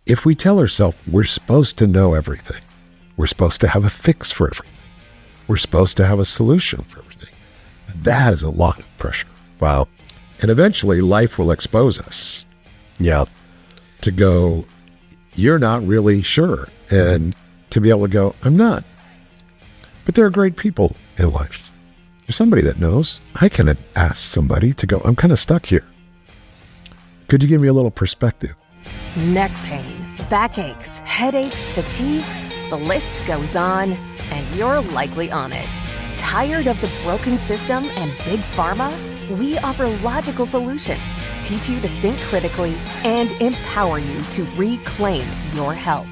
If we tell ourselves we're supposed to know everything, we're supposed to have a fix for everything, we're supposed to have a solution for everything, that is a lot of pressure. Wow. And eventually life will expose us. Yeah. To go, you're not really sure. And to be able to go, I'm not. But there are great people in life. There's somebody that knows. I can ask somebody to go, I'm kind of stuck here. Could you give me a little perspective? Neck pain, backaches, headaches, fatigue, the list goes on, and you're likely on it. Tired of the broken system and big pharma? We offer logical solutions, teach you to think critically, and empower you to reclaim your health.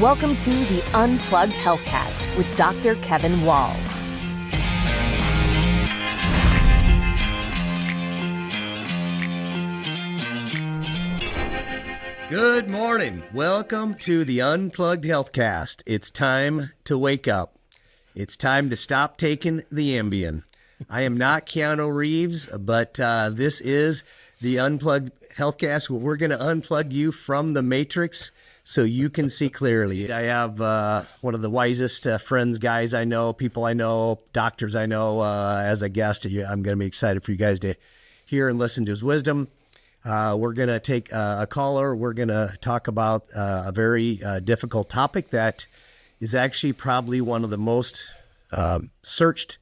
Welcome to the Unplugged Healthcast with Dr. Kevin Wall. Good morning. Welcome to the Unplugged Healthcast. It's time to wake up. It's time to stop taking the Ambien. I am not Keanu Reeves, but this is the Unplugged Healthcast where we're going to unplug you from the Matrix so you can see clearly. I have one of the wisest friends, guys I know, people I know, doctors I know as a guest. I'm going to be excited for you guys to hear and listen to his wisdom. We're going to take a caller. We're going to talk about a very difficult topic that is actually probably one of the most searched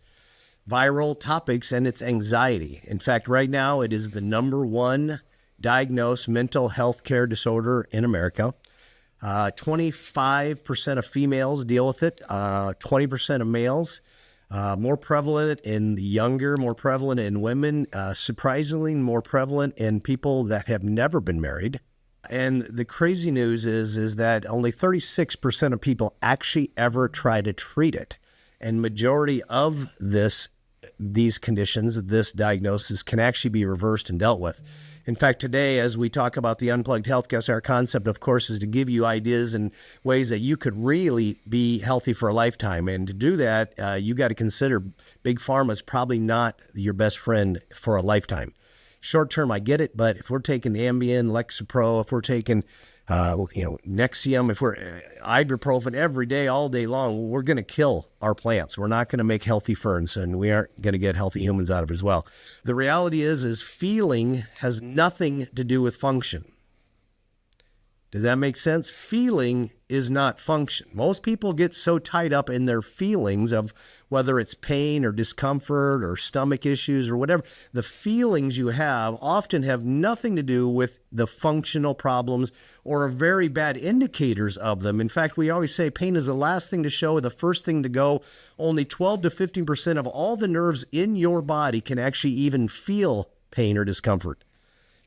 viral topics, and it's anxiety. In fact, right now it is the number one diagnosed mental health care disorder in America. 25% of females deal with it, 20% of males. More prevalent in the younger, more prevalent in women, surprisingly more prevalent in people that have never been married. And the crazy news is that only 36% of people actually ever try to treat it. And majority of these conditions, this diagnosis can actually be reversed and dealt with. In fact, today, as we talk about the Unplugged Healthcast, our concept, of course, is to give you ideas and ways that you could really be healthy for a lifetime. And to do that, you got to consider Big Pharma is probably not your best friend for a lifetime. Short term, I get it, but if we're taking Ambien, Lexapro, if we're taking Nexium, if we're ibuprofen every day, all day long, we're going to kill our plants. We're not going to make healthy ferns, and we aren't going to get healthy humans out of it as well. The reality is feeling has nothing to do with function. Does that make sense? Feeling is not function. Most people get so tied up in their feelings of whether it's pain or discomfort or stomach issues or whatever. The feelings you have often have nothing to do with the functional problems or are very bad indicators of them. In fact, we always say pain is the last thing to show, the first thing to go. Only 12 to 15% of all the nerves in your body can actually even feel pain or discomfort.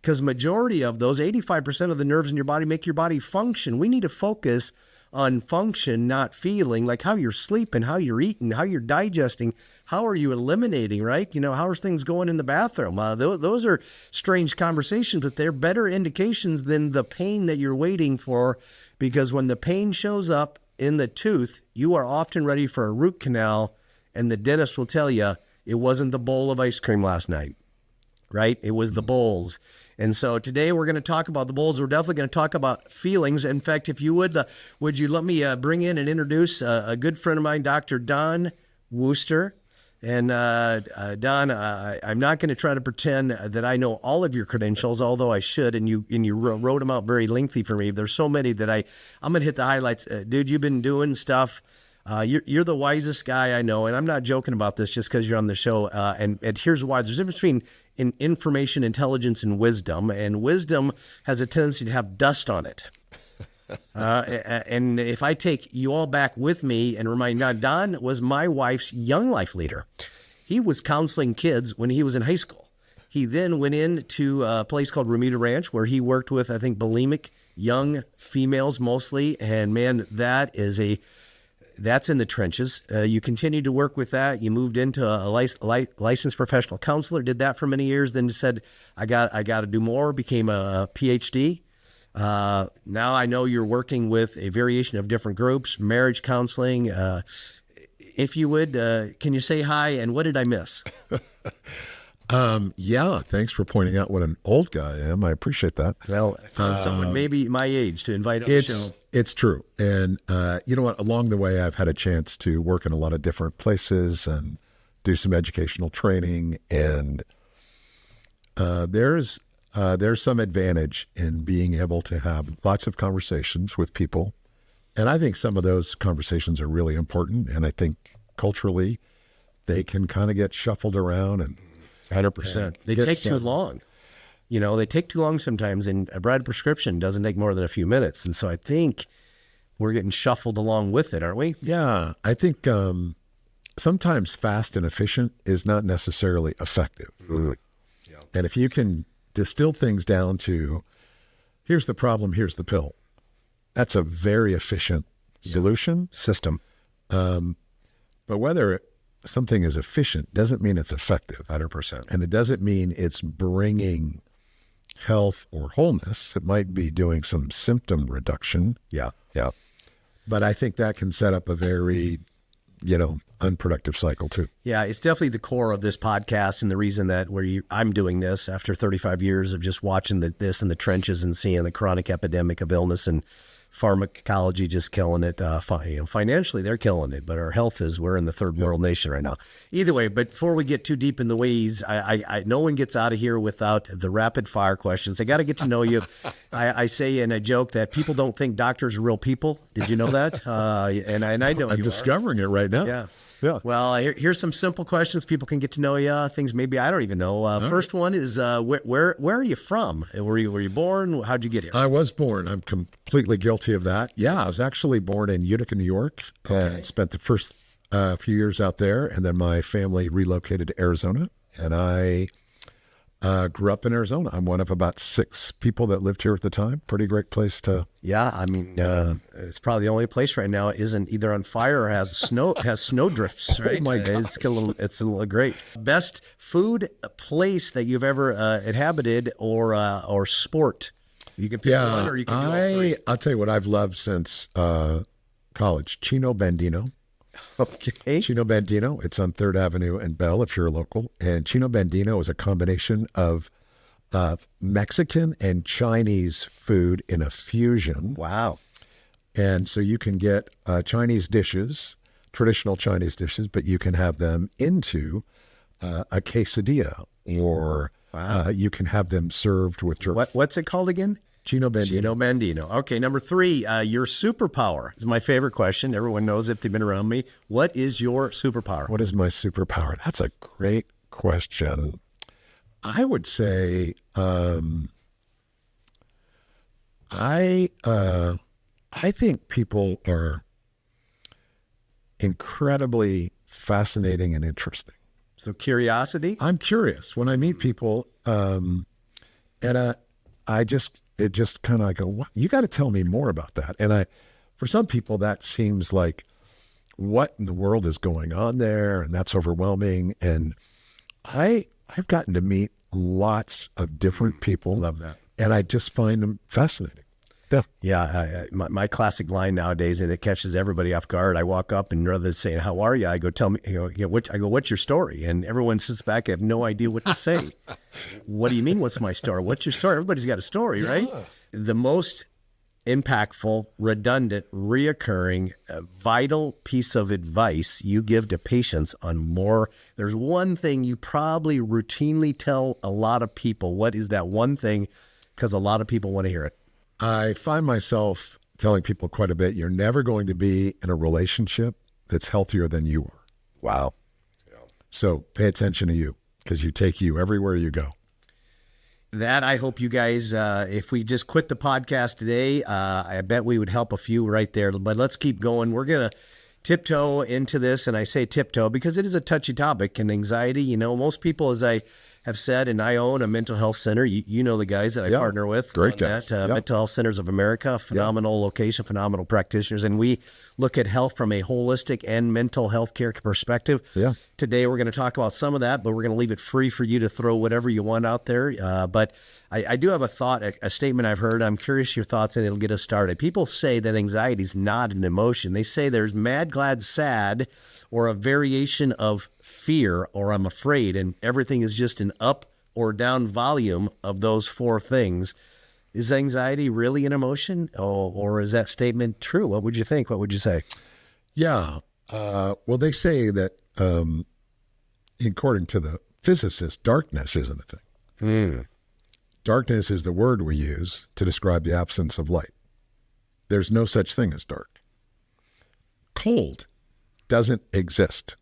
Because majority of those, 85% of the nerves in your body make your body function. We need to focus on function, not feeling, like how you're sleeping, how you're eating, how you're digesting, how are you eliminating, right? How are things going in the bathroom? Those are strange conversations, but they're better indications than the pain that you're waiting for, because when the pain shows up in the tooth, you are often ready for a root canal, and the dentist will tell you it wasn't the bowl of ice cream last night, right? It was the bowls. And so today we're going to talk about the bowls. We're definitely going to talk about feelings. In fact, if you would you let me bring in and introduce a good friend of mine, Dr. Don Worcester. And Don, I'm not going to try to pretend that I know all of your credentials, although I should. And you wrote them out very lengthy for me. There's so many that I'm going to hit the highlights. Dude, you've been doing stuff. You're the wisest guy I know, and I'm not joking about this just because you're on the show. And here's why. There's a difference between information, intelligence, and wisdom has a tendency to have dust on it. And if I take you all back with me and remind, now, Don was my wife's young life leader. He was counseling kids when he was in high school. He then went into a place called Ramita Ranch where he worked with, I think, bulimic young females mostly. And man, that's in the trenches. You continued to work with that. You moved into a licensed professional counselor, did that for many years, then said, I got to do more, became a PhD. Now I know you're working with a variation of different groups, marriage counseling. If you would, can you say hi, and what did I miss? Yeah, thanks for pointing out what an old guy I am. I appreciate that. Well, I found someone maybe my age to invite on the show. It's true. And you know what? Along the way, I've had a chance to work in a lot of different places and do some educational training. And there's some advantage in being able to have lots of conversations with people. And I think some of those conversations are really important. And I think culturally, they can kind of get shuffled around and 100%. They take too long. You know, they take too long sometimes, and a bride prescription doesn't take more than a few minutes. And so I think we're getting shuffled along with it, aren't we? Yeah, I think sometimes fast and efficient is not necessarily effective. Mm-hmm. Yeah. And if you can distill things down to, here's the problem, here's the pill, that's a very efficient solution. System. But whether something is efficient doesn't mean it's effective. 100%. And it doesn't mean it's bringing health or wholeness. It might be doing some symptom reduction. Yeah. Yeah. But I think that can set up a very, unproductive cycle too. Yeah, it's definitely the core of this podcast, and the reason that I'm doing this after 35 years of just watching this in the trenches and seeing the chronic epidemic of illness and pharmacology just killing it. Financially, they're killing it, but our health we're in the third world nation right now. Either way, but before we get too deep in the weeds, I no one gets out of here without the rapid fire questions. I got to get to know you. I say in a joke that people don't think doctors are real people. Did you know that? And I know I'm discovering it right now. Yeah. Yeah. Well, here's some simple questions. People can get to know you. Things maybe I don't even know. First one is where are you from? Were you born? How'd you get here? I was born. I'm completely guilty of that. Yeah, I was actually born in Utica, New York. And spent the first few years out there, and then my family relocated to Arizona, and I grew up in Arizona. I'm one of about 6 people that lived here at the time. Pretty great place to. Yeah, I mean, it's probably the only place right now isn't either on fire or has snow drifts. Right? Oh my God. It's a little great. Best food place that you've ever inhabited or sport. You can pick one, or you can do all 3. I'll tell you what I've loved since college. Chino Bandino. Okay. Chino Bandino. It's on 3rd Avenue and Bell if you're local. And Chino Bandino is a combination of Mexican and Chinese food in a fusion. Wow. And so you can get Chinese dishes, traditional Chinese dishes, but you can have them into a quesadilla, or you can have them served with jerky. What's it called again? Chino Bandino. Chino Bandino. Okay, number 3, your superpower is my favorite question. Everyone knows if they've been around me. What is your superpower? What is my superpower? That's a great question. I would say I think people are incredibly fascinating and interesting. So curiosity? I'm curious when I meet people, and it just kind of, I go, what? You got to tell me more about that. And for some people, that seems like, what in the world is going on there? And that's overwhelming. And I've gotten to meet lots of different people. Love that. And I just find them fascinating. Yeah. Yeah. My classic line nowadays, and it catches everybody off guard. I walk up, and rather than saying, how are you? I go, tell me, what's your story? And everyone sits back. I have no idea what to say. What do you mean? What's my story? What's your story? Everybody's got a story, right? The most impactful, redundant, reoccurring, vital piece of advice you give to patients on more. There's one thing you probably routinely tell a lot of people. What is that one thing? Because a lot of people want to hear it. I find myself telling people quite a bit, you're never going to be in a relationship that's healthier than you are. Wow. Yeah. So pay attention to you, because you take you everywhere you go. That I hope you guys, if we just quit the podcast today, I bet we would help a few right there. But let's keep going. We're going to tiptoe into this, and I say tiptoe because it is a touchy topic. And anxiety, most people, as I have said, and I own a mental health center. You know the guys that I partner with. Great guys. Mental Health Centers of America, phenomenal location, phenomenal practitioners. And we look at health from a holistic and mental health care perspective. Yeah. Today we're going to talk about some of that, but we're going to leave it free for you to throw whatever you want out there. But I do have a thought, a statement I've heard. I'm curious your thoughts, and it'll get us started. People say that anxiety is not an emotion. They say there's mad, glad, sad, or a variation of fear or I'm afraid, and everything is just an up or down volume of those four things. Is anxiety really an emotion, or is that statement true? What would you think? What would you say? Yeah. Well, they say that according to the physicists, darkness isn't a thing. Darkness is the word we use to describe the absence of light. There's no such thing as dark. Cold doesn't exist.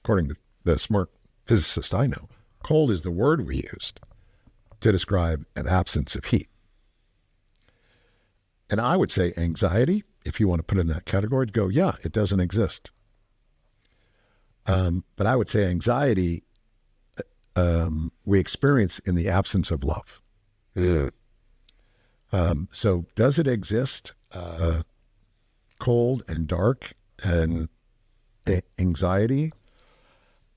According to the smart physicist I know, cold is the word we used to describe an absence of heat. And I would say anxiety, if you want to put it in that category, to go, yeah, it doesn't exist. But I would say anxiety we experience in the absence of love. Yeah. So does it exist? Cold and dark and anxiety,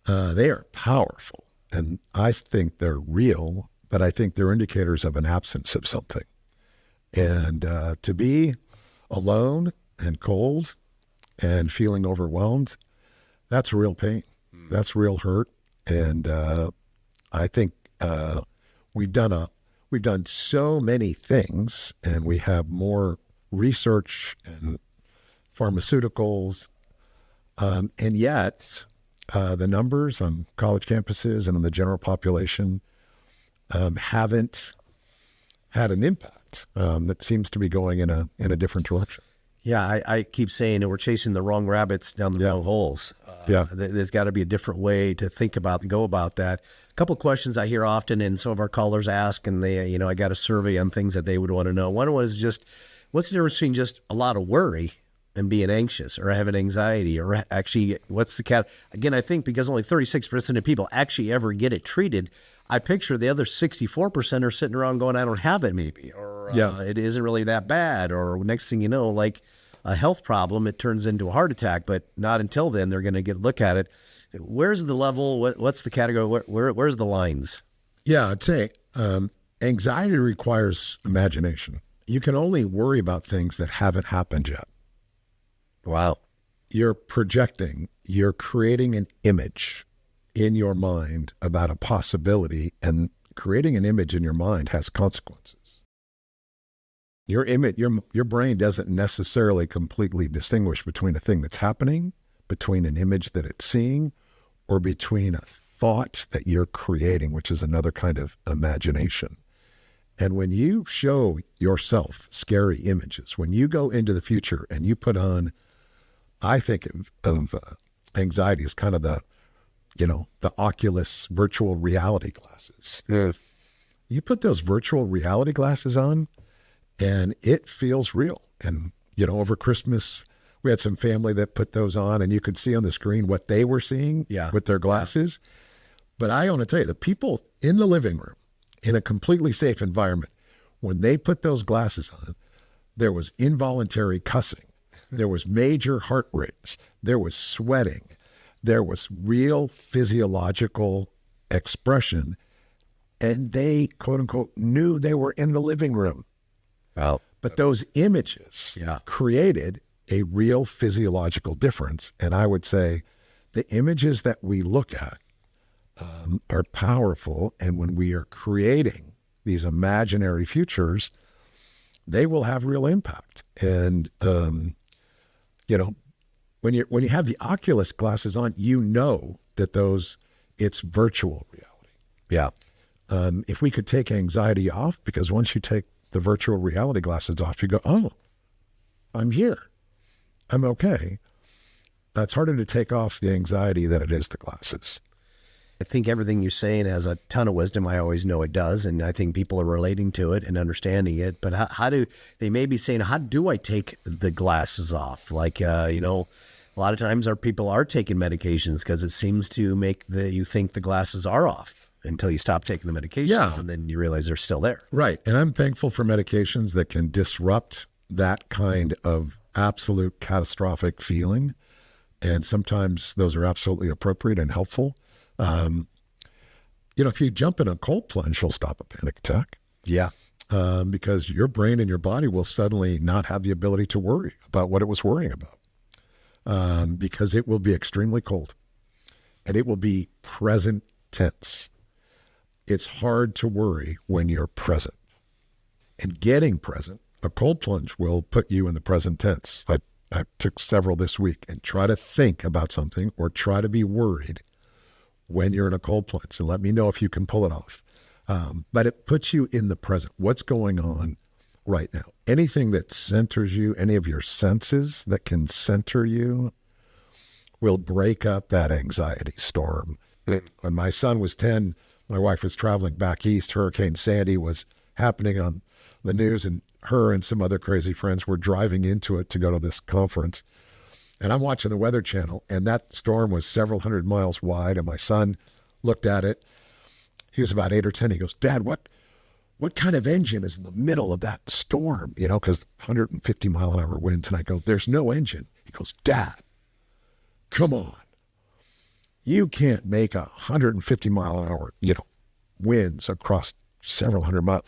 they are powerful. And I think they're real, but I think they're indicators of an absence of something. And to be alone and cold and feeling overwhelmed, that's real pain. That's real hurt. And I think we've done so many things, and we have more research and pharmaceuticals, and yet the numbers on college campuses and on the general population haven't had an impact that seems to be going in a different direction. Yeah, I keep saying that we're chasing the wrong rabbits down the wrong holes. There's got to be a different way to think about and go about that. A couple of questions I hear often, and some of our callers ask, and they, I got a survey on things that they would want to know. One was just, what's the difference between just a lot of worry and being anxious or having anxiety, or actually what's the cat? Again, I think because only 36% of people actually ever get it treated, I picture the other 64% are sitting around going, I don't have it maybe, or it isn't really that bad. Or next thing you know, like a health problem, it turns into a heart attack, but not until then they're going to look at it. Where's the level? What's the category? Where's the lines? Yeah, I'd say anxiety requires imagination. You can only worry about things that haven't happened yet. Wow. You're projecting, you're creating an image in your mind about a possibility, and creating an image in your mind has consequences. Your image, your brain doesn't necessarily completely distinguish between a thing that's happening, between an image that it's seeing, or between a thought that you're creating, which is another kind of imagination. And when you show yourself scary images, when you go into the future and you put on, I think of anxiety as kind of the Oculus virtual reality glasses. Yeah. You put those virtual reality glasses on and it feels real. And, over Christmas, we had some family that put those on, and you could see on the screen what they were seeing with their glasses. But I want to tell you, the people in the living room, in a completely safe environment, when they put those glasses on, there was involuntary cussing. There was major heart rates. There was sweating. There was real physiological expression. And they, quote unquote, knew they were in the living room. Wow. But those images created a real physiological difference. And I would say the images that we look at are powerful. And when we are creating these imaginary futures, they will have real impact. And, when you have the Oculus glasses on, that it's virtual reality. Yeah. If we could take anxiety off, because once you take the virtual reality glasses off, you go, oh, I'm here. I'm okay. It's harder to take off the anxiety than it is the glasses. I think everything you're saying has a ton of wisdom. I always know it does. And I think people are relating to it and understanding it. But how do they may be saying, how do I take the glasses off? Like, a lot of times our people are taking medications because it seems to make you think the glasses are off until you stop taking the medications, and then you realize they're still there. Right. And I'm thankful for medications that can disrupt that kind of absolute catastrophic feeling. And sometimes those are absolutely appropriate and helpful. If you jump in a cold plunge, you'll stop a panic attack. Yeah. Because your brain and your body will suddenly not have the ability to worry about what it was worrying about. Because it will be extremely cold. and it will be present tense. It's hard to worry when you're present. And getting present, a cold plunge will put you in the present tense. I took several this week, and try to think about something or try to be worried when you're in a cold plunge, and let me know if you can pull it off. But it puts you in the present. What's going on right now? Anything that centers you, any of your senses that can center you, will break up that anxiety storm. When my son was 10, my wife was traveling back east. Hurricane Sandy was happening on the news, and her and some other crazy friends were driving into it to go to this conference. And I'm watching the Weather Channel, and that storm was several hundred miles wide. And my son looked at it. He was about 8 or 10. He goes, "Dad, what kind of engine is in the middle of that storm?" You know, because 150 mile an hour winds. And I go, "There's no engine." He goes, "Dad, come on. You can't make 150 mile an hour, winds across several hundred miles.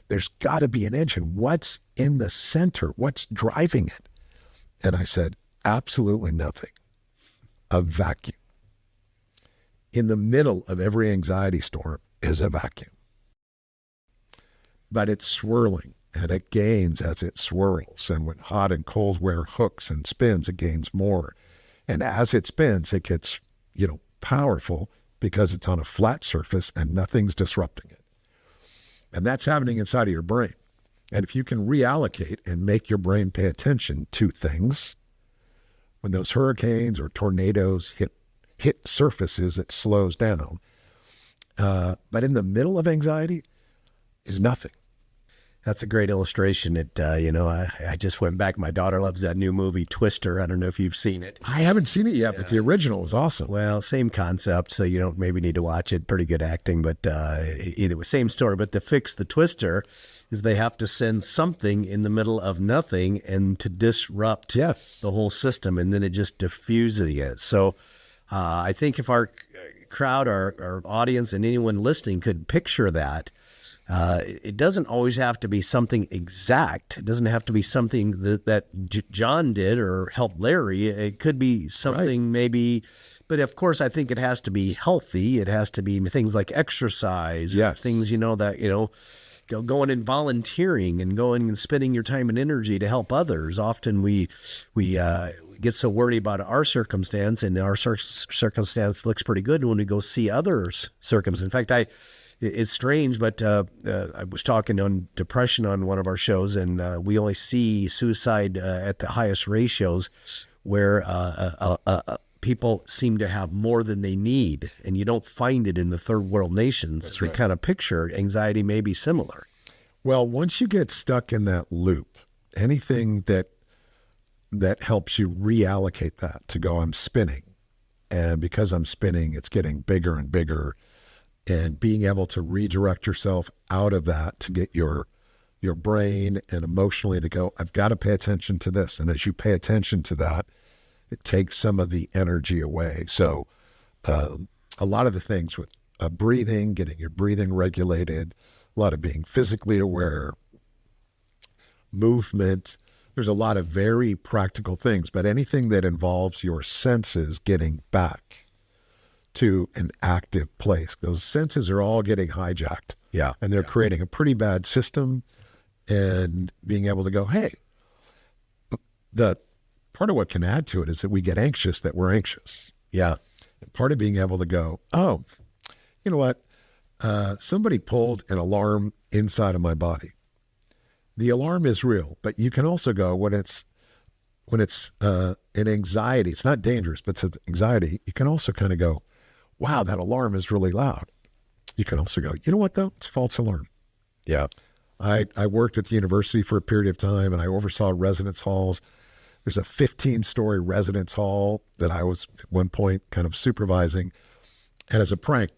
There's got to be an engine. What's in the center? What's driving it?" And I said, "Absolutely nothing. A vacuum. In the middle of every anxiety storm is a vacuum. But it's swirling, and it gains as it swirls. And when hot and cold wear hooks and spins, it gains more. And as it spins, it gets, powerful because it's on a flat surface and nothing's disrupting it. And that's happening inside of your brain. And if you can reallocate and make your brain pay attention to things, when those hurricanes or tornadoes hit surfaces, it slows down. But in the middle of anxiety is nothing. That's a great illustration. I just went back. My daughter loves that new movie, Twister. I don't know if you've seen it. I haven't seen it yet, but the original was awesome. Well, same concept, so you don't maybe need to watch it. Pretty good acting, but either way, same story. But to fix the Twister is they have to send something in the middle of nothing and to disrupt the whole system, and then it just diffuses it. So I think if our crowd, our audience, and anyone listening could picture that, it doesn't always have to be something exact. It doesn't have to be something that John did or helped Larry. It could be something maybe, but of course, I think it has to be healthy. It has to be things like exercise, things, going and volunteering and going and spending your time and energy to help others. Often we get so worried about our circumstance, and our circumstance looks pretty good when we go see others' circumstance. In fact, it's strange, but I was talking on depression on one of our shows, and we only see suicide at the highest ratios where people seem to have more than they need, and you don't find it in the third world nations. That's right. Kind of picture anxiety may be similar. Well, once you get stuck in that loop, anything that helps you reallocate that to go, I'm spinning, and because I'm spinning, it's getting bigger and bigger. And being able to redirect yourself out of that to get your brain and emotionally to go, I've got to pay attention to this. And as you pay attention to that, it takes some of the energy away. So a lot of the things with breathing, getting your breathing regulated, a lot of being physically aware, movement, there's a lot of very practical things, but anything that involves your senses getting back to an active place. Those senses are all getting hijacked. Yeah. And they're creating a pretty bad system, and being able to go, hey, the part of what can add to it is that we get anxious that we're anxious. Yeah. And part of being able to go, oh, you know what? Somebody pulled an alarm inside of my body. The alarm is real, but you can also go when it's an anxiety, it's not dangerous, but it's anxiety. You can also kind of go, wow, that alarm is really loud. You can also go, you know what though? It's a false alarm. Yeah. I worked at the university for a period of time, and I oversaw residence halls. There's a 15-story residence hall that I was at one point kind of supervising. And as a prank,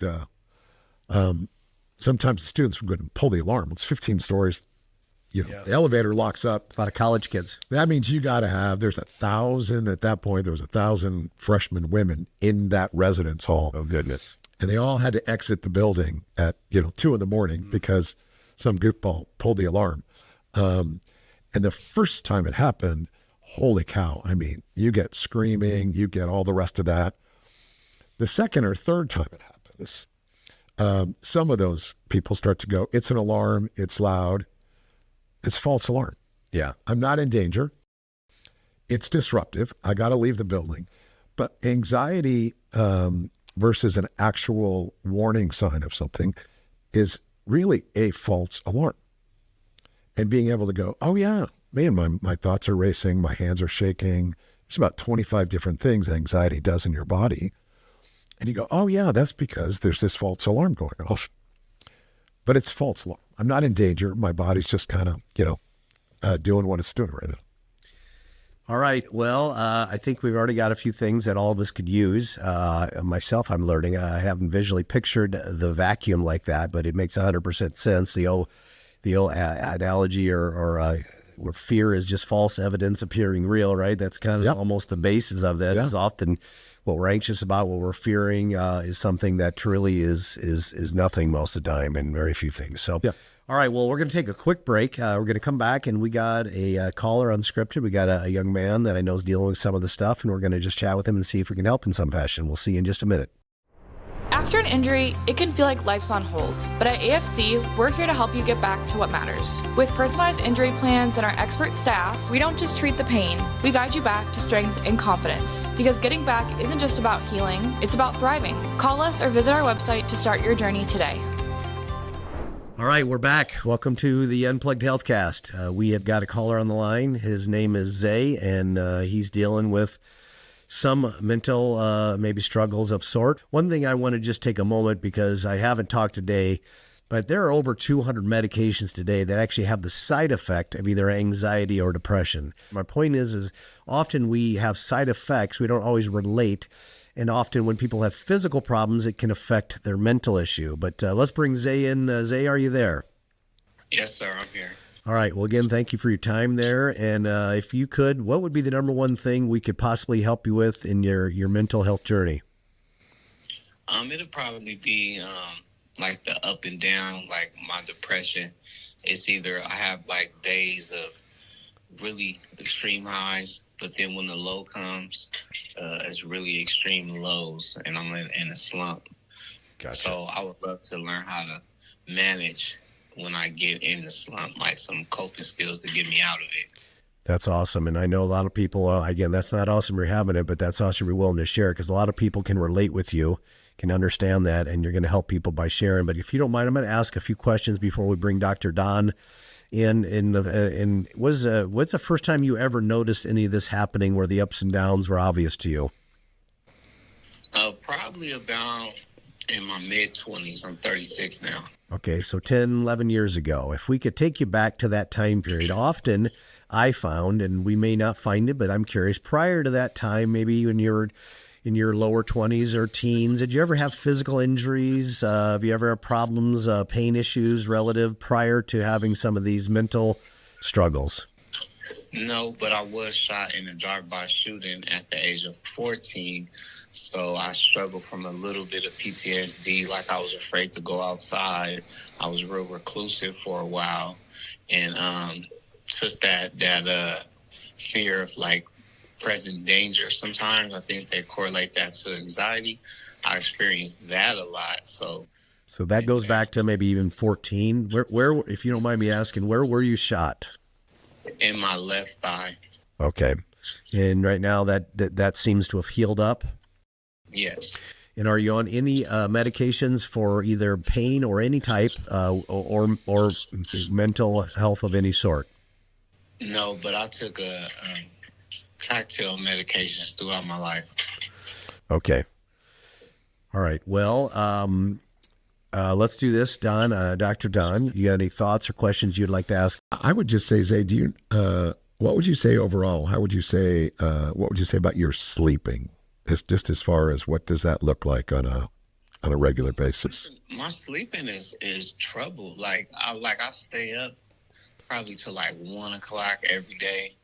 sometimes the students would go and pull the alarm. It's 15 stories. The elevator locks up. A lot of college kids. That means you got to have, there's 1,000 at that point, there was 1,000 freshman women in that residence hall. Oh, goodness. And they all had to exit the building at, 2 a.m. because some goofball pulled the alarm. And the first time it happened, holy cow. I mean, you get screaming, you get all the rest of that. The second or third time it happens, some of those people start to go, it's an alarm, it's loud, it's false alarm. Yeah. I'm not in danger. It's disruptive. I got to leave the building. But anxiety versus an actual warning sign of something is really a false alarm. And being able to go, oh yeah, man, my thoughts are racing, my hands are shaking. There's about 25 different things anxiety does in your body. And you go, oh yeah, that's because there's this false alarm going off. But it's false alarm. I'm not in danger. My body's just kind of, doing what it's doing right now. All right. Well, I think we've already got a few things that all of us could use. Myself, I'm learning. I haven't visually pictured the vacuum like that, but it makes 100% sense. The old analogy or where fear is just false evidence appearing real, right? That's kind of almost the basis of that. Is often what we're anxious about, what we're fearing, is something that truly is nothing most of the time, and very few things. So. Yeah. All right, well, we're going to take a quick break. We're going to come back, and we got a caller unscripted. We got a young man that I know is dealing with some of the stuff, and we're going to just chat with him and see if we can help in some fashion. We'll see you in just a minute. After an injury, it can feel like life's on hold, but at AFC, we're here to help you get back to what matters. With personalized injury plans and our expert staff, we don't just treat the pain, we guide you back to strength and confidence. Because getting back isn't just about healing, it's about thriving. Call us or visit our website to start your journey today. All right, we're back. Welcome to the Unplugged Healthcast. We have got a caller on the line. His name is Zay, and he's dealing with some mental maybe struggles of sort. One thing I want to just take a moment, because I haven't talked today, but there are over 200 medications today that actually have the side effect of either anxiety or depression. My point is often we have side effects we don't always relate. And often when people have physical problems, it can affect their mental issue. But let's bring Zay in. Zay, are you there? Yes, sir. I'm here. All right. Well, again, thank you for your time there. And if you could, what would be the number one thing we could possibly help you with in your mental health journey? It'll probably be like the up and down, like my depression. It's either I have like days of really extreme highs, but then when the low comes, it's really extreme lows, and I'm in a slump. Gotcha. So I would love to learn how to manage when I get in the slump, like some coping skills to get me out of it. That's awesome. And I know a lot of people, again, that's not awesome you're having it, but that's awesome you're willing to share, because a lot of people can relate with you, can understand that, and you're going to help people by sharing. But if you don't mind, I'm going to ask a few questions before we bring Dr. Don in. What's the first time you ever noticed any of this happening where the ups and downs were obvious to you? Probably about in my mid-20s. I'm 36 now. Okay, so 10, 11 years ago. If we could take you back to that time period, often I found, and we may not find it, but I'm curious, prior to that time, maybe when you were in your lower 20s or teens, did you ever have physical injuries? Have you ever had problems, pain issues relative prior to having some of these mental struggles? No, but I was shot in a drive-by shooting at the age of 14. So I struggled from a little bit of PTSD, like I was afraid to go outside. I was real reclusive for a while. And just that fear of like present danger. Sometimes I think they correlate that to anxiety. I experienced that a lot. So that goes back to maybe even 14. Where, if you don't mind me asking, where were you shot? In my left thigh. Okay. And right now that seems to have healed up? Yes. And are you on any medications for either pain or any type or mental health of any sort? No, but I took a cocktail medications throughout my life. Okay. All right. Well, let's do this, Don. Dr. Don, you got any thoughts or questions you'd like to ask? I would just say, Zay, what would you say overall? What would you say about your sleeping? Just as far as what does that look like on a regular basis? My sleeping is trouble. Like I stay up probably till like 1 o'clock every day.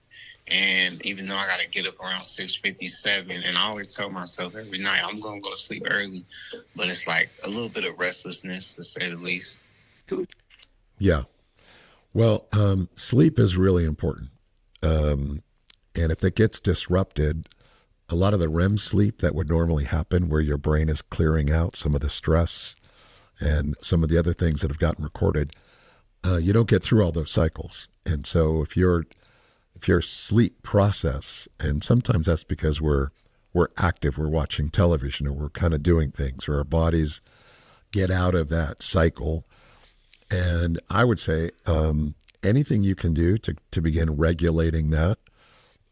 And even though I got to get up around 6:57, and I always tell myself every night I'm going to go to sleep early, but it's like a little bit of restlessness, to say the least. Yeah. Well, sleep is really important. And if it gets disrupted, a lot of the REM sleep that would normally happen where your brain is clearing out some of the stress and some of the other things that have gotten recorded, you don't get through all those cycles. And so if your sleep process, and sometimes that's because we're active, we're watching television, or we're kind of doing things, or our bodies get out of that cycle. And I would say anything you can do to begin regulating that.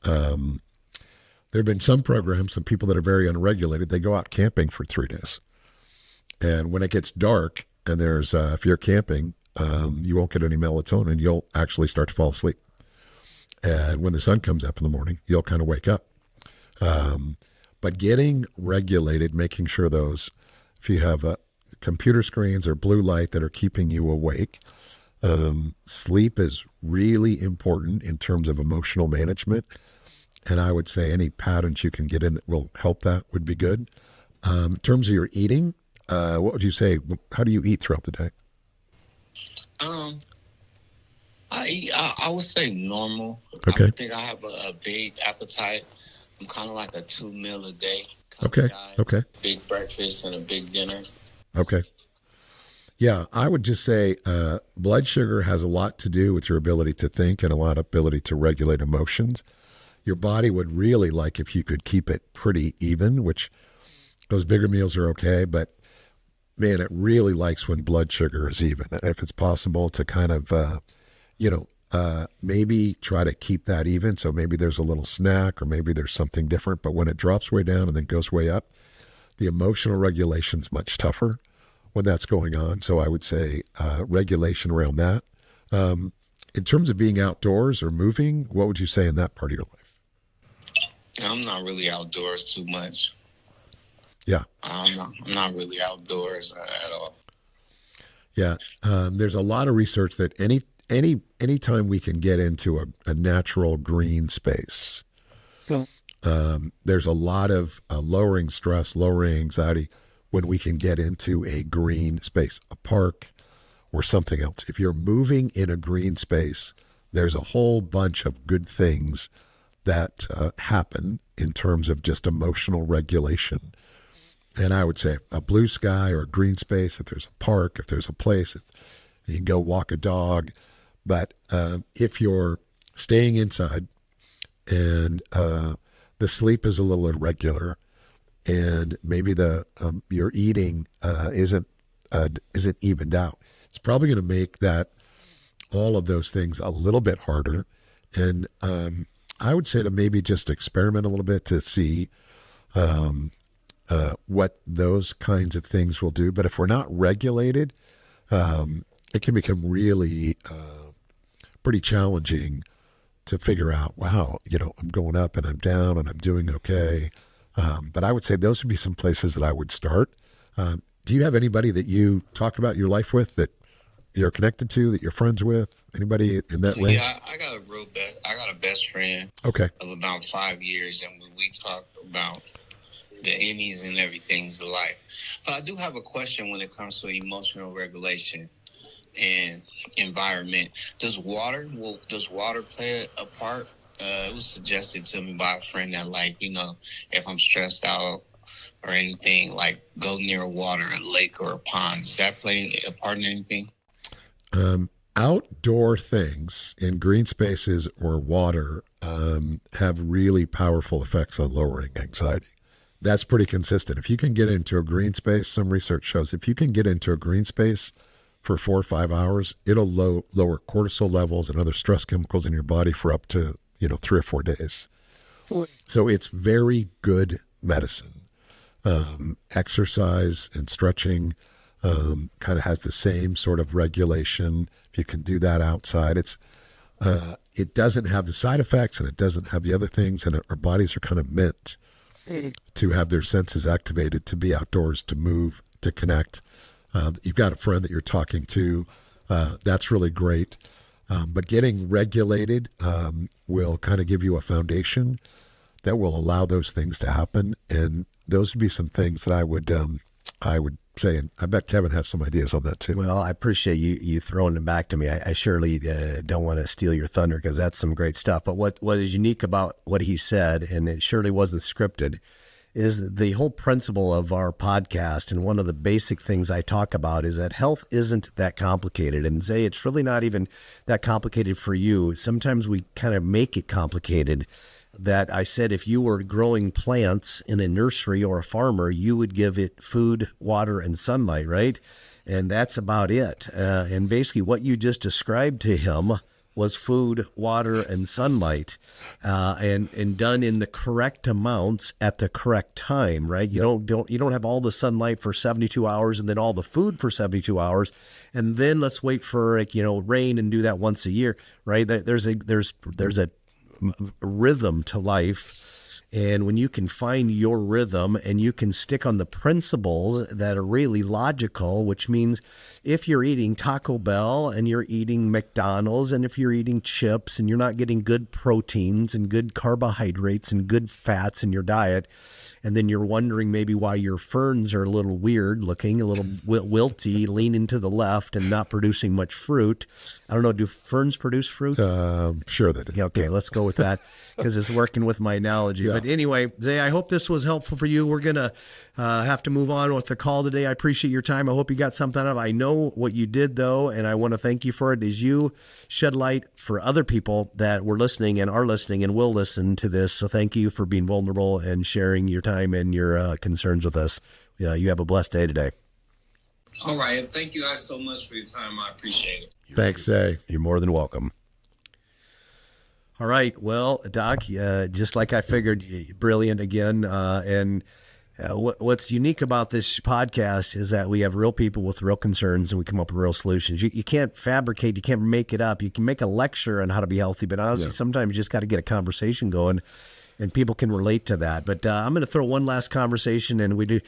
There have been some programs, some people that are very unregulated, they go out camping for 3 days. And when it gets dark and there's, if you're camping, you won't get any melatonin, you'll actually start to fall asleep. And when the sun comes up in the morning, you'll kind of wake up. But getting regulated, making sure those, if you have computer screens or blue light that are keeping you awake, sleep is really important in terms of emotional management. And I would say any patterns you can get in that will help that would be good. In terms of your eating, what would you say? How do you eat throughout the day? I would say normal. Okay. I think I have a big appetite. I'm kind of like a 2 meal a day. Okay. Okay. Big breakfast and a big dinner. Okay. Yeah, I would just say blood sugar has a lot to do with your ability to think and a lot of ability to regulate emotions. Your body would really like if you could keep it pretty even, which those bigger meals are okay, but man, it really likes when blood sugar is even. If it's possible to kind of, maybe try to keep that even. So maybe there's a little snack or maybe there's something different, but when it drops way down and then goes way up, the emotional regulation's much tougher when that's going on. So I would say regulation around that. In terms of being outdoors or moving, what would you say in that part of your life? I'm not really outdoors too much. Yeah. I'm not really outdoors at all. Yeah. There's a lot of research that anytime we can get into a natural green space, there's a lot of lowering stress, lowering anxiety when we can get into a green space, a park or something else. If you're moving in a green space, there's a whole bunch of good things that happen in terms of just emotional regulation. And I would say a blue sky or a green space, if there's a park, if there's a place, if you can go walk a dog. But if you're staying inside and the sleep is a little irregular and maybe your eating isn't evened out, it's probably going to make that all of those things a little bit harder. And I would say to maybe just experiment a little bit to see what those kinds of things will do. But if we're not regulated, it can become really pretty challenging to figure out, wow, I'm going up and I'm down and I'm doing okay. But I would say those would be some places that I would start. Do you have anybody that you talk about your life with that you're connected to, that you're friends with? Anybody in that way? Yeah, I got a best friend. Okay. Of about 5 years, and we talk about the innies and everything's life. But I do have a question when it comes to emotional regulation and environment. Does water play a part? It was suggested to me by a friend that, if I'm stressed out or anything, go near water, a lake or a pond. Does that play a part in anything? Outdoor things in green spaces or water have really powerful effects on lowering anxiety. That's pretty consistent. If you can get into a green space, some research shows if you can get into a green space for 4 or 5 hours, it'll lower cortisol levels and other stress chemicals in your body for up to 3 or 4 days. So it's very good medicine. Exercise and stretching kind of has the same sort of regulation. If you can do that outside, it doesn't have the side effects and it doesn't have the other things, and our bodies are kind of meant to have their senses activated, to be outdoors, to move, to connect. You've got a friend that you're talking to. That's really great. But getting regulated will kind of give you a foundation that will allow those things to happen. And those would be some things that I would saying, I bet Kevin has some ideas on that too. Well, I appreciate you throwing them back to me. I surely don't want to steal your thunder because that's some great stuff. But what is unique about what he said, and it surely wasn't scripted, is the whole principle of our podcast. And one of the basic things I talk about is that health isn't that complicated. And Zay, it's really not even that complicated for you. Sometimes we kind of make it complicated. That I said, if you were growing plants in a nursery or a farmer, you would give it food, water, and sunlight, right? And that's about it. And basically what you just described to him was food, water, and sunlight, and done in the correct amounts at the correct time, right? You don't have all the sunlight for 72 hours and then all the food for 72 hours, and then let's wait for rain and do that once a year, right? There's a rhythm to life. And when you can find your rhythm and you can stick on the principles that are really logical, which means if you're eating Taco Bell and you're eating McDonald's and if you're eating chips and you're not getting good proteins and good carbohydrates and good fats in your diet, and then you're wondering maybe why your ferns are a little weird looking, a little wilty, leaning to the left and not producing much fruit. I don't know, do ferns produce fruit? Sure they do. Yeah, okay, let's go with that because it's working with my analogy. Yeah. But anyway, Zay, I hope this was helpful for you. We're going to have to move on with the call today. I appreciate your time. I hope you got something out of it. I know what you did, though, and I want to thank you for it as you shed light for other people that were listening and are listening and will listen to this. So thank you for being vulnerable and sharing your time and your concerns with us. You have a blessed day today. All right. Thank you guys so much for your time. I appreciate it. Thanks, Zay. You're more than welcome. All right. Well, Doc, just like I figured, brilliant again. And what's unique about this podcast is that we have real people with real concerns and we come up with real solutions. You can't fabricate, you can't make it up. You can make a lecture on how to be healthy, but honestly, sometimes you just got to get a conversation going and people can relate to that. But I'm going to throw one last conversation, and we've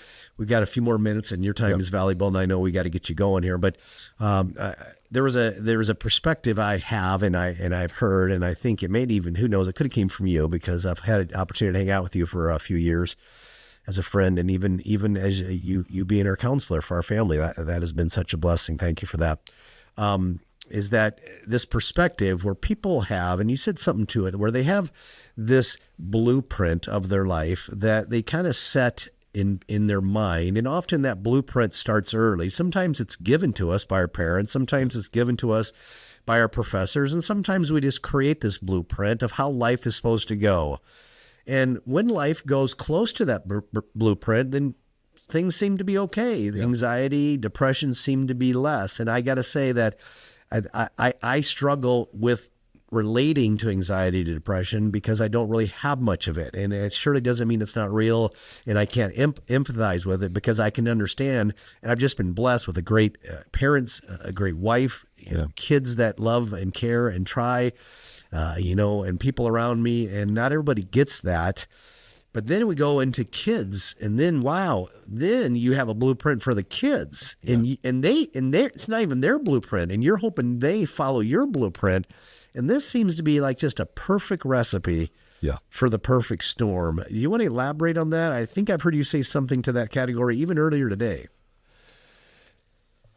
got a few more minutes, and your time is valuable, and I know we got to get you going here. But there was a perspective I have, and I've heard, and I think it may even, who knows, it could have came from you because I've had an opportunity to hang out with you for a few years as a friend, and even as you being our counselor for our family, that has been such a blessing. Thank you for that. Is that this perspective where people have, and you said something to it, where they have this blueprint of their life that they kind of set in their mind. And often that blueprint starts early. Sometimes it's given to us by our parents. Sometimes it's given to us by our professors. And sometimes we just create this blueprint of how life is supposed to go. And when life goes close to that blueprint, then things seem to be okay. The anxiety, depression seem to be less. And I got to say that I struggle with relating to anxiety to depression because I don't really have much of it. And it surely doesn't mean it's not real and I can't empathize with it because I can understand. And I've just been blessed with a great parents, a great wife, kids that love and care and try, and people around me. And not everybody gets that. But then we go into kids, and then then you have a blueprint for the kids, and it's not even their blueprint, and you're hoping they follow your blueprint, and this seems to be like just a perfect recipe for the perfect storm. Do you want to elaborate on that? I think I've heard you say something to that category even earlier today.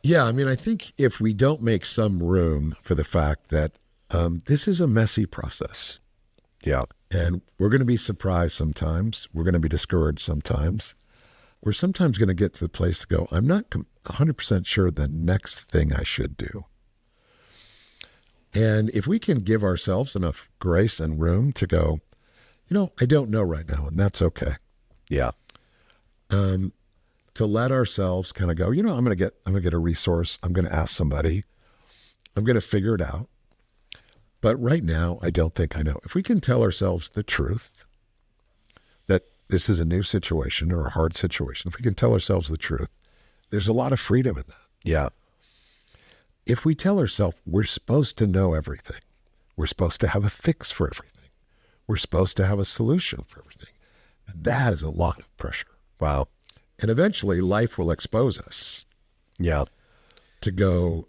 Yeah, I mean, I think if we don't make some room for the fact that this is a messy process. Yeah. And we're going to be surprised sometimes. We're going to be discouraged sometimes. We're sometimes going to get to the place to go, I'm not 100% sure the next thing I should do. And if we can give ourselves enough grace and room to go, I don't know right now, and that's okay. Yeah. To let ourselves kind of go, I'm going to get a resource. I'm going to ask somebody. I'm going to figure it out. But right now, I don't think I know. If we can tell ourselves the truth, that this is a new situation or a hard situation, if we can tell ourselves the truth, there's a lot of freedom in that. Yeah. If we tell ourselves we're supposed to know everything, we're supposed to have a fix for everything, we're supposed to have a solution for everything, that is a lot of pressure. Wow. And eventually, life will expose us. Yeah. To go,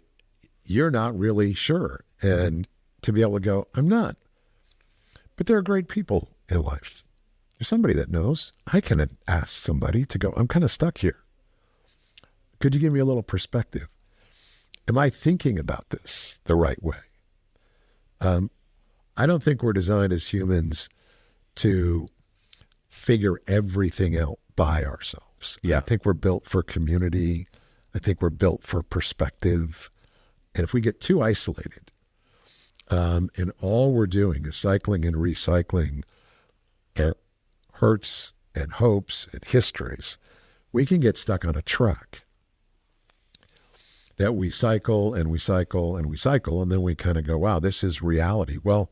you're not really sure. And to be able to go, I'm not. But there are great people in life. There's somebody that knows. I can ask somebody to go, I'm kind of stuck here. Could you give me a little perspective? Am I thinking about this the right way? I don't think we're designed as humans to figure everything out by ourselves. Yeah. I think we're built for community. I think we're built for perspective. And if we get too isolated, and all we're doing is cycling and recycling our hurts and hopes and histories, we can get stuck on a track that we cycle and we cycle and we cycle, and then we kind of go, wow, this is reality. Well,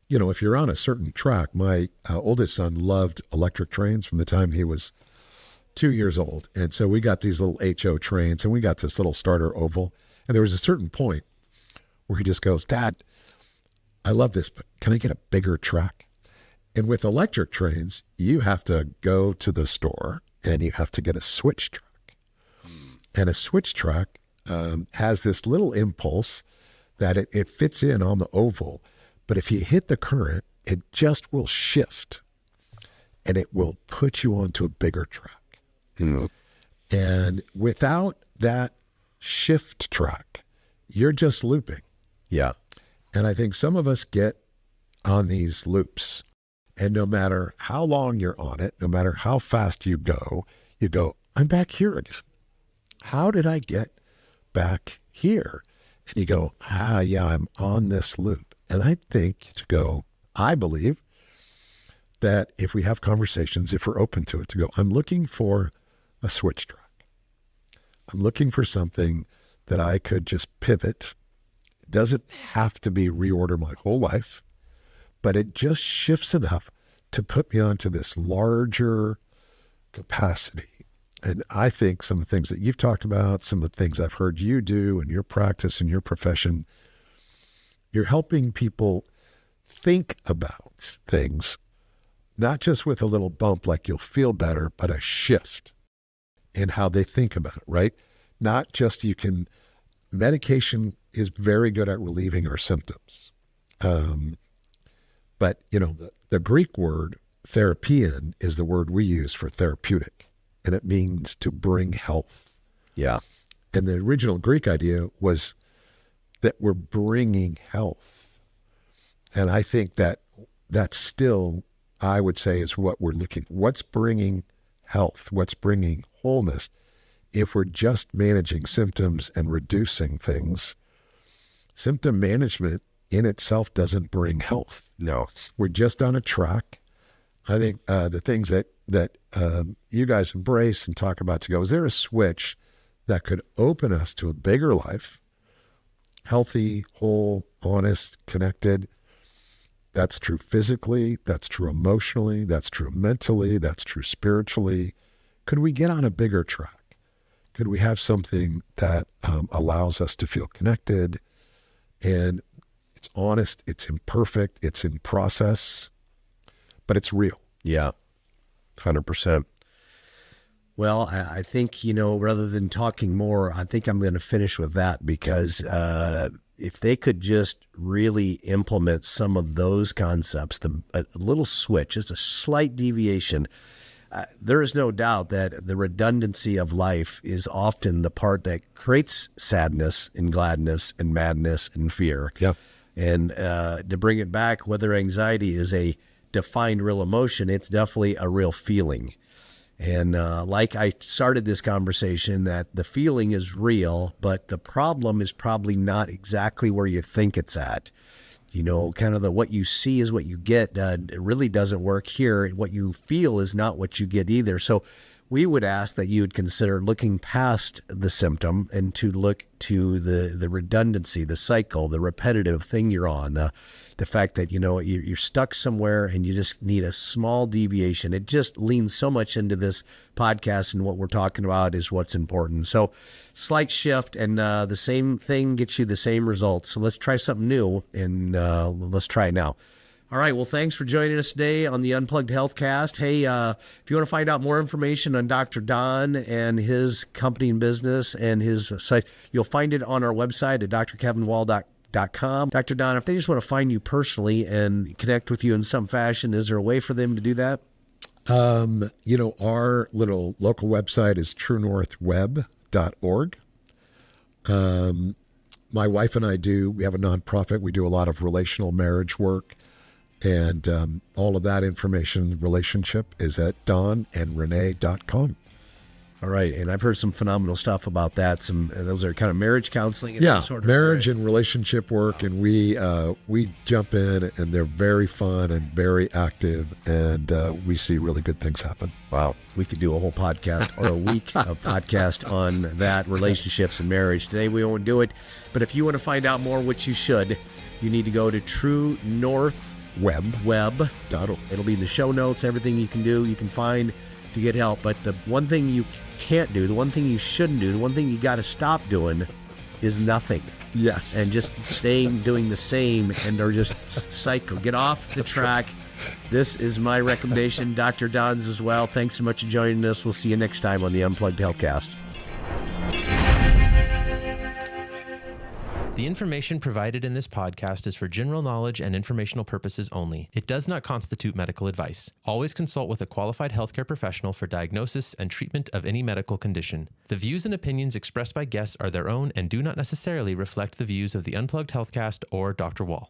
you know, if you're on a certain track, my oldest son loved electric trains from the time he was 2 years old. And so we got these little HO trains, and we got this little starter oval. And there was a certain point where he just goes, Dad, I love this, but can I get a bigger track? And with electric trains, you have to go to the store and you have to get a switch track. And a switch track has this little impulse that it fits in on the oval. But if you hit the current, it just will shift and it will put you onto a bigger track. And without that shift track, you're just looping. Yeah. And I think some of us get on these loops, and no matter how long you're on it, no matter how fast you go, I'm back here again. How did I get back here? And you go, yeah, I'm on this loop. And I think I believe that if we have conversations, if we're open to it, to go, I'm looking for a switch track. I'm looking for something that I could just pivot. It doesn't have to be reorder my whole life, but it just shifts enough to put me onto this larger capacity. And I think some of the things that you've talked about, some of the things I've heard you do in your practice and your profession, you're helping people think about things, not just with a little bump like you'll feel better, but a shift in how they think about it, right? Not just medication is very good at relieving our symptoms. But, you know, the Greek word therapian is the word we use for therapeutic, and it means to bring health. Yeah. And the original Greek idea was that we're bringing health. And I think that that's still, I would say, is what we're looking for. What's bringing health? What's bringing wholeness? If we're just managing symptoms and reducing things, symptom management in itself doesn't bring health. No. We're just on a track. I think the things that you guys embrace and talk about to go, is there a switch that could open us to a bigger life, healthy, whole, honest, connected? That's true physically, that's true emotionally, that's true mentally, that's true spiritually. Could we get on a bigger track? Could we have something that allows us to feel connected? And it's honest, it's imperfect, it's in process, but it's real. Yeah, 100%. Well, I think, rather than talking more, I think I'm going to finish with that, because if they could just really implement some of those concepts, a little switch, just a slight deviation, there is no doubt that the redundancy of life is often the part that creates sadness and gladness and madness and fear. Yeah. And to bring it back, whether anxiety is a defined real emotion, it's definitely a real feeling. And like I started this conversation, that the feeling is real, but the problem is probably not exactly where you think it's at. Kind of what you see is what you get. It really doesn't work here. What you feel is not what you get either. So we would ask that you would consider looking past the symptom and to look to the redundancy, the cycle, the repetitive thing you're on, the fact that, you're stuck somewhere and you just need a small deviation. It just leans so much into this podcast, and what we're talking about is what's important. So slight shift, and the same thing gets you the same results. So let's try something new, and let's try it now. All right. Well, thanks for joining us today on the Unplugged Healthcast. Hey, if you want to find out more information on Dr. Don and his company and business and his site, you'll find it on our website at drkevinwall.com. Dr. Don, if they just want to find you personally and connect with you in some fashion, is there a way for them to do that? Our little local website is truenorthweb.com. unpack.org. My wife and I we have a nonprofit. We do a lot of relational marriage work. And all of that information, relationship, is at donandrenee.com. All right. And I've heard some phenomenal stuff about that. Those are kind of marriage counseling. And Yeah, some sort of marriage and relationship work. And we jump in, and they're very fun and very active. And we see really good things happen. Wow. We could do a whole podcast or a week of podcast on that, relationships and marriage. Today we won't do it. But if you want to find out more, which you should, you need to go to True North Web.org. It'll be in the show notes, everything you can do, you can find to get help. But the one thing you can't do, the one thing you shouldn't do, the one thing you got to stop doing is nothing. Yes. And just doing the same, and or just cycle. Get off the track. This is my recommendation. Dr. Don's as well. Thanks so much for joining us. We'll see you next time on the Unplugged Healthcast. The information provided in this podcast is for general knowledge and informational purposes only. It does not constitute medical advice. Always consult with a qualified healthcare professional for diagnosis and treatment of any medical condition. The views and opinions expressed by guests are their own and do not necessarily reflect the views of the Unplugged Healthcast or Dr. Wall.